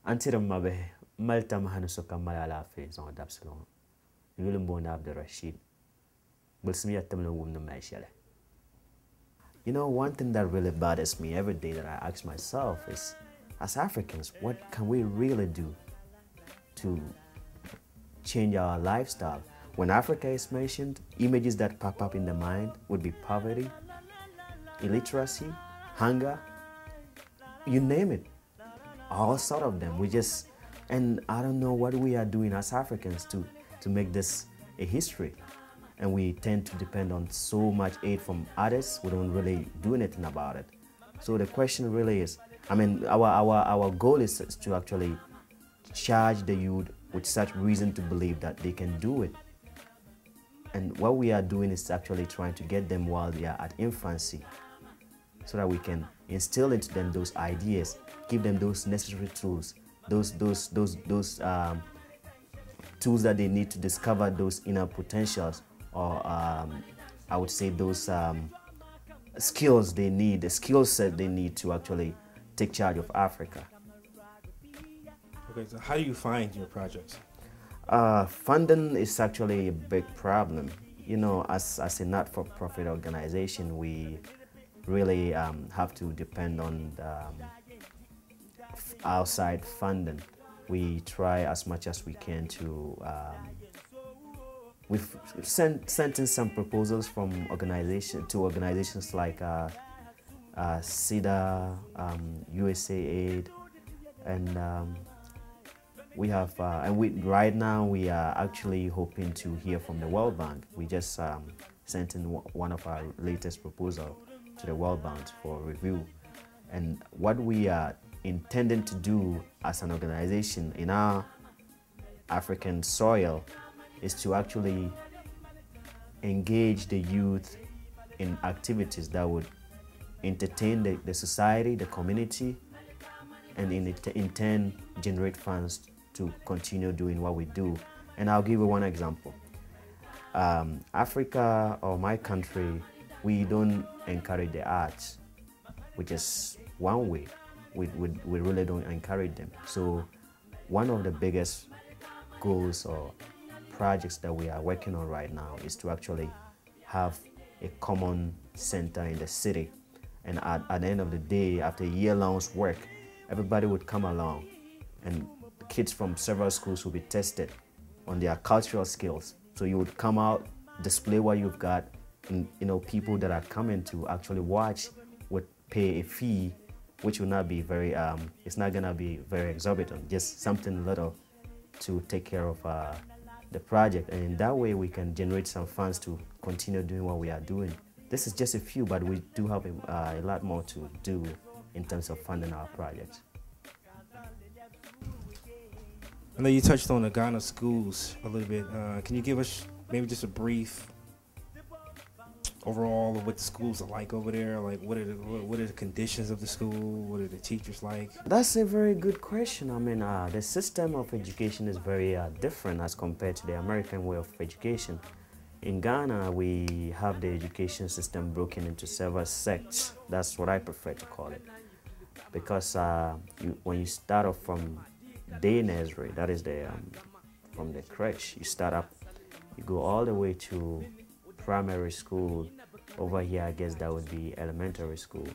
Antira mabe malta mahanu soka malala fe zon adapsilon. Yulimbo na Abdul Rashid. Bulsimi yatamlo wumna maishale. You know, one thing that really bothers me every day that I ask myself is, as Africans, what can we really do to change our lifestyle? When Africa is mentioned, images that pop up in the mind would be poverty, illiteracy, hunger, you name it, all sort of them. And I don't know what we are doing as Africans to make this a history. And we tend to depend on so much aid from others. We don't really do anything about it. So the question really is, I mean, our goal is to actually charge the youth with such reason to believe that they can do it. And what we are doing is actually trying to get them while they are at infancy, so that we can instill into them those ideas, give them those necessary tools, those tools that they need to discover those inner potentials, or I would say those skills they need, the skill set they need to actually take charge of Africa. Okay, so how do you find your projects? Funding is actually a big problem. You know, as a not-for-profit organization, we really have to depend on outside funding. We try as much as we can to we've sent in some proposals from organizations like SIDA, USAID, and we have right now we are actually hoping to hear from the World Bank. We just sent in one of our latest proposals to the World Bank for review, and what we are intending to do as an organization in our African soil is to actually engage the youth in activities that would entertain the society, the community, and in turn generate funds to continue doing what we do. And I'll give you one example. Africa, or my country, we don't encourage the arts, which is one way. We really don't encourage them. So one of the biggest goals or projects that we are working on right now is to actually have a common center in the city. And at the end of the day, after a year-long work, everybody would come along, and kids from several schools will be tested on their cultural skills. So you would come out, display what you've got, and people that are coming to actually watch would pay a fee, which will not be very, it's not gonna be very exorbitant, just something little to take care of the project. And in that way, we can generate some funds to continue doing what we are doing. This is just a few, but we do have a lot more to do in terms of funding our projects. I know you touched on the Ghana schools a little bit. Can you give us maybe just a brief overall of what the schools are like over there? Like, what are the conditions of the school? What are the teachers like? That's a very good question. I mean, the system of education is very different as compared to the American way of education. In Ghana, we have the education system broken into several sects. That's what I prefer to call it. Because when you start off from day nursery, that is from the crèche, you start up, you go all the way to primary school. Over here, I guess that would be elementary school.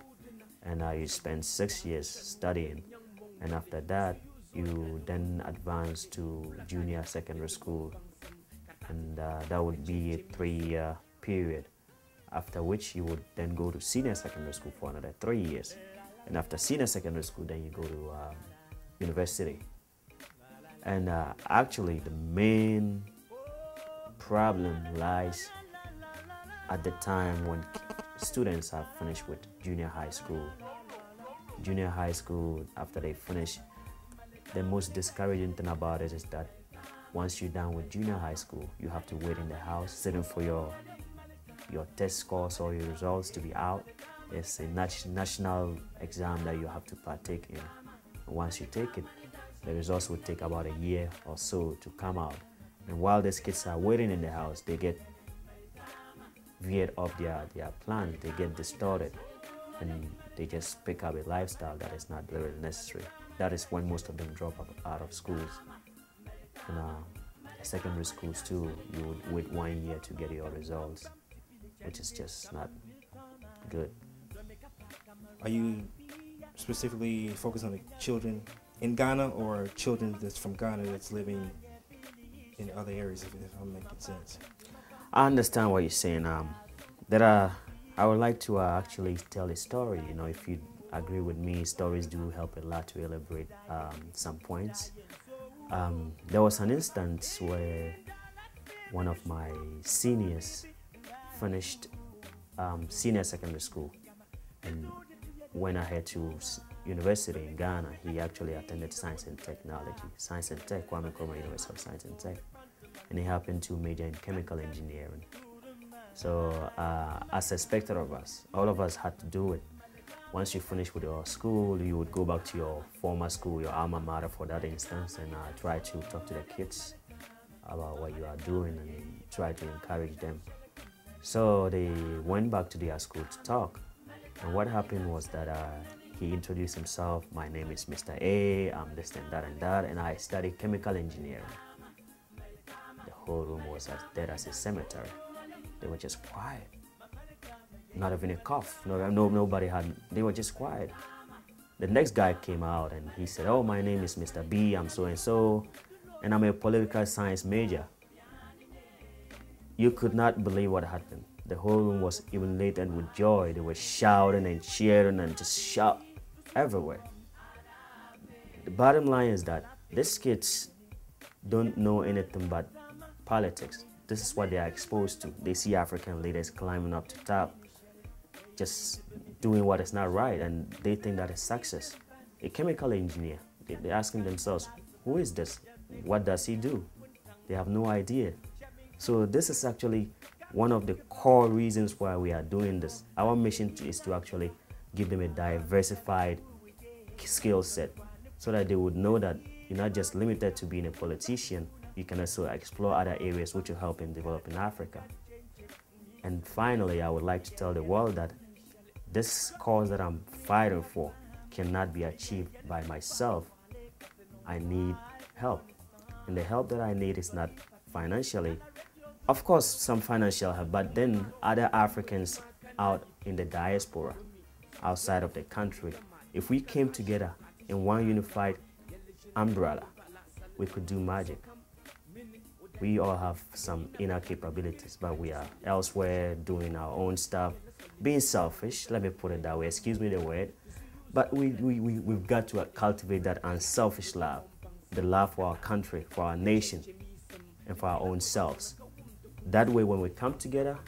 And you spend 6 years studying. And after that, you then advance to junior secondary school. And that would be a 3-year period, after which you would then go to senior secondary school for another 3 years. And after senior secondary school, then you go to university. And actually, the main problem lies at the time when students have finished with junior high school. Junior high school, after they finish, the most discouraging thing about it is that once you're done with junior high school, you have to wait in the house, sitting for your test scores or your results to be out. It's a national exam that you have to partake in. And once you take it, the results will take about a year or so to come out. And while these kids are waiting in the house, they get veered off their plans, they get distorted, and they just pick up a lifestyle that is not really necessary. that is when most of them drop out of schools. In secondary schools too, you would wait 1 year to get your results, which is just not good. Are you specifically focused on the children in Ghana or children that's from Ghana that's living in other areas, if I'm making sense? I understand what you're saying. I would like to actually tell a story. You know, if you agree with me, stories do help a lot to elaborate some points. There was an instance where one of my seniors finished senior secondary school and went ahead to university in Ghana. He actually attended Science and Technology, Science and Tech, Kwame Nkrumah University of Science and Tech, and he happened to major in chemical engineering. So as expected of us, all of us had to do it. Once you finish with your school, you would go back to your former school, your alma mater for that instance, and try to talk to the kids about what you are doing and try to encourage them. So they went back to their school to talk. And what happened was that he introduced himself. My name is Mr. A, I'm this and that, and I studied chemical engineering. The whole room was as dead as a cemetery. They were just quiet. Not even a cough. Nobody had, they were just quiet. The next guy came out and he said, oh, my name is Mr. B, I'm so-and-so, and I'm a political science major. You could not believe what happened. The whole room was illuminated with joy. They were shouting and cheering and just shout everywhere. The bottom line is that these kids don't know anything but politics. This is what they are exposed to. They see African leaders climbing up to top, just doing what is not right, and they think that is success. A chemical engineer, they're asking themselves, who is this? What does he do? They have no idea. So this is actually one of the core reasons why we are doing this. Our mission is to actually give them a diversified skill set so that they would know that you're not just limited to being a politician, you can also explore other areas which will help in developing Africa. And finally, I would like to tell the world that this cause that I'm fighting for cannot be achieved by myself. I need help. And the help that I need is not financially. Of course, some financial help, but then other Africans out in the diaspora, outside of the country, if we came together in one unified umbrella, we could do magic. We all have some inner capabilities, but we are elsewhere doing our own stuff, being selfish, let me put it that way, excuse me the word, but we've got to cultivate that unselfish love, the love for our country, for our nation, and for our own selves. That way, when we come together,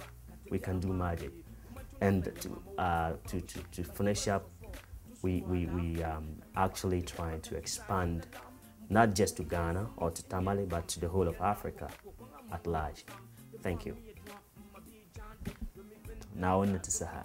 we can do magic. And to finish up, we actually trying to expand, not just to Ghana or to Tamale, but to the whole of Africa at large. Thank you. Now on to Sahara.